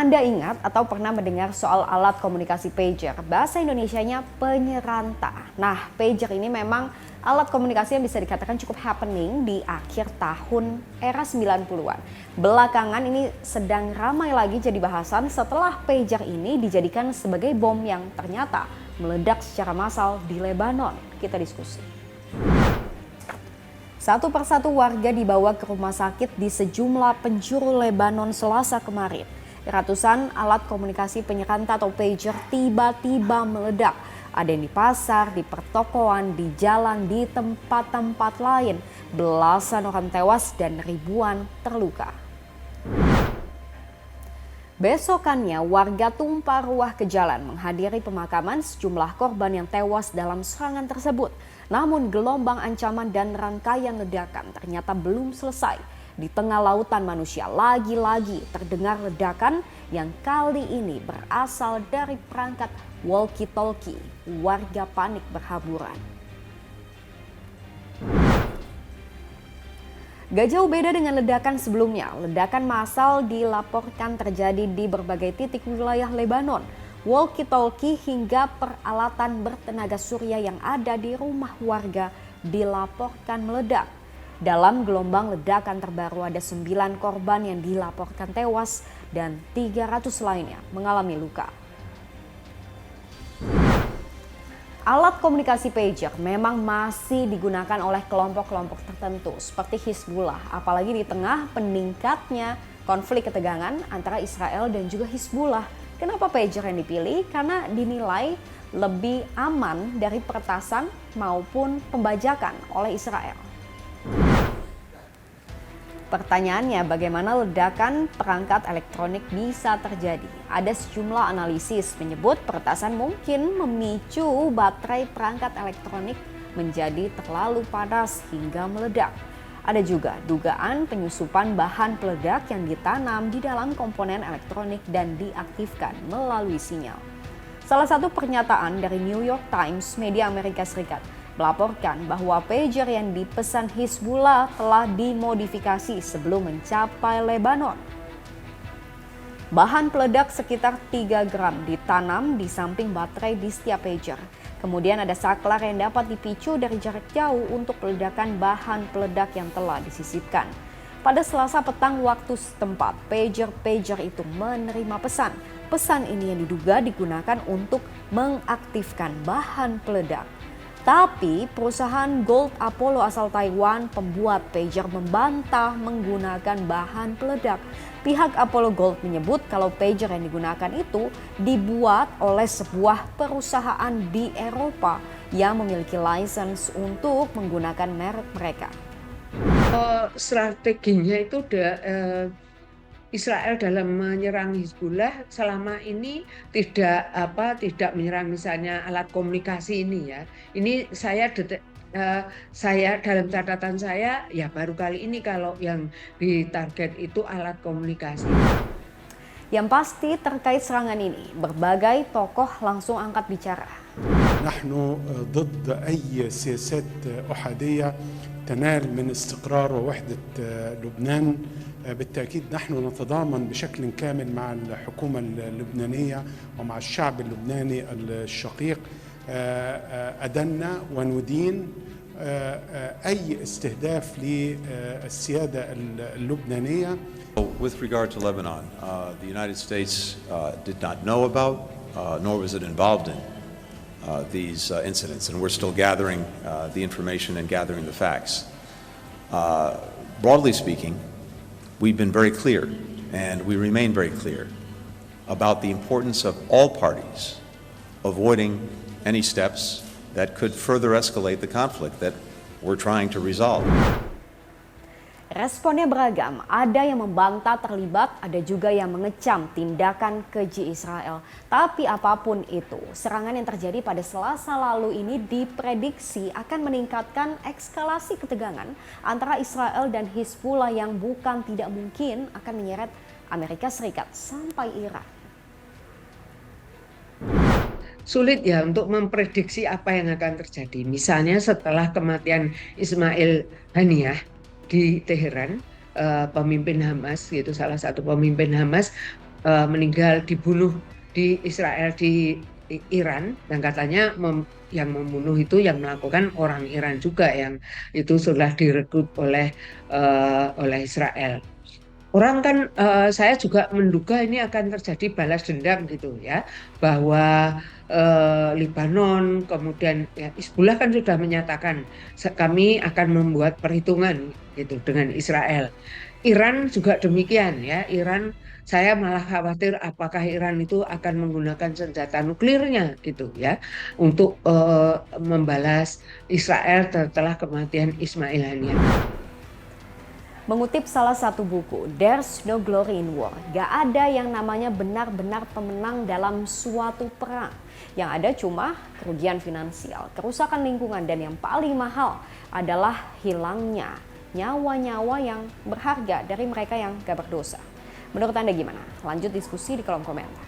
Anda ingat atau pernah mendengar soal alat komunikasi pager? Bahasa Indonesianya penyeranta. Nah, pager ini memang alat komunikasi yang bisa dikatakan cukup happening di akhir tahun era 90-an. Belakangan ini sedang ramai lagi jadi bahasan setelah pager ini dijadikan sebagai bom yang ternyata meledak secara massal di Lebanon. Kita diskusi. Satu persatu warga dibawa ke rumah sakit di sejumlah penjuru Lebanon Selasa kemarin. Ratusan alat komunikasi penyeranta atau pager tiba-tiba meledak. Ada yang di pasar, di pertokoan, di jalan, di tempat-tempat lain. Belasan orang tewas dan ribuan terluka. Besokannya warga tumpah ruah ke jalan menghadiri pemakaman sejumlah korban yang tewas dalam serangan tersebut. Namun gelombang ancaman dan rangkaian ledakan ternyata belum selesai. Di tengah lautan manusia lagi-lagi terdengar ledakan yang kali ini berasal dari perangkat walkie-talkie. Warga panik berhamburan. Gak jauh beda dengan ledakan sebelumnya. Ledakan massal dilaporkan terjadi di berbagai titik wilayah Lebanon. Walkie-talkie hingga peralatan bertenaga surya yang ada di rumah warga dilaporkan meledak. Dalam gelombang ledakan terbaru ada 9 korban yang dilaporkan tewas dan 300 lainnya mengalami luka. Alat komunikasi pager memang masih digunakan oleh kelompok-kelompok tertentu seperti Hizbullah, apalagi di tengah peningkatnya konflik ketegangan antara Israel dan juga Hizbullah. Kenapa pager yang dipilih? Karena dinilai lebih aman dari peretasan maupun pembajakan oleh Israel. Pertanyaannya, bagaimana ledakan perangkat elektronik bisa terjadi? Ada sejumlah analisis menyebut peretasan mungkin memicu baterai perangkat elektronik menjadi terlalu panas hingga meledak. Ada juga dugaan penyusupan bahan peledak yang ditanam di dalam komponen elektronik dan diaktifkan melalui sinyal. Salah satu pernyataan dari New York Times, media Amerika Serikat, melaporkan bahwa pager yang dipesan Hizbullah telah dimodifikasi sebelum mencapai Lebanon. Bahan peledak sekitar 3 gram ditanam di samping baterai di setiap pager. Kemudian ada saklar yang dapat dipicu dari jarak jauh untuk meledakan bahan peledak yang telah disisipkan. Pada Selasa petang waktu setempat, pager itu menerima pesan. Pesan ini yang diduga digunakan untuk mengaktifkan bahan peledak. Tapi perusahaan Gold Apollo asal Taiwan pembuat pager membantah menggunakan bahan peledak. Pihak Apollo Gold menyebut kalau pager yang digunakan itu dibuat oleh sebuah perusahaan di Eropa yang memiliki lisensi untuk menggunakan merek mereka. Strateginya itu Israel dalam menyerang Hizbullah selama ini tidak menyerang misalnya alat komunikasi ini ya. Ini saya dalam catatan saya ya baru kali ini kalau yang ditarget itu alat komunikasi. Yang pasti terkait serangan ini, berbagai tokoh langsung angkat bicara. نحن ضد أي سياسات أحادية تنال من استقرار ووحدة لبنان. بالتأكيد نحن نتضامن بشكل كامل مع الحكومة اللبنانية ومع الشعب اللبناني الشقيق. أدنا وندين أي استهداف للسيادة اللبنانية. With regard to Lebanon, the United States did not know about, nor was it involved in these incidents, and we're still gathering the information and gathering the facts. Broadly speaking, we've been very clear, and we remain very clear, about the importance of all parties avoiding any steps that could further escalate the conflict that we're trying to resolve. Responnya beragam, ada yang membantah terlibat, ada juga yang mengecam tindakan keji Israel. Tapi apapun itu, serangan yang terjadi pada Selasa lalu ini diprediksi akan meningkatkan eskalasi ketegangan antara Israel dan Hizbullah yang bukan tidak mungkin akan menyeret Amerika Serikat sampai Iran. Sulit ya untuk memprediksi apa yang akan terjadi. Misalnya setelah kematian Ismail Haniyah di Teheran, pemimpin Hamas gitu, salah satu pemimpin Hamas, meninggal dibunuh di Israel di Iran, dan katanya yang membunuh itu yang melakukan orang Iran juga, yang itu sudah direkrut oleh Israel. Orang kan saya juga menduga ini akan terjadi balas dendam gitu ya, bahwa Lebanon kemudian ya, Hizbullah kan sudah menyatakan kami akan membuat perhitungan gitu dengan Israel. Iran juga demikian ya. Iran, saya malah khawatir apakah Iran itu akan menggunakan senjata nuklirnya gitu ya untuk membalas Israel setelah kematian Ismail Haniyeh. Mengutip salah satu buku, There's No Glory in War, gak ada yang namanya benar-benar pemenang dalam suatu perang. Yang ada cuma kerugian finansial, kerusakan lingkungan, dan yang paling mahal adalah hilangnya nyawa-nyawa yang berharga dari mereka yang gak berdosa. Menurut Anda gimana? Lanjut diskusi di kolom komentar.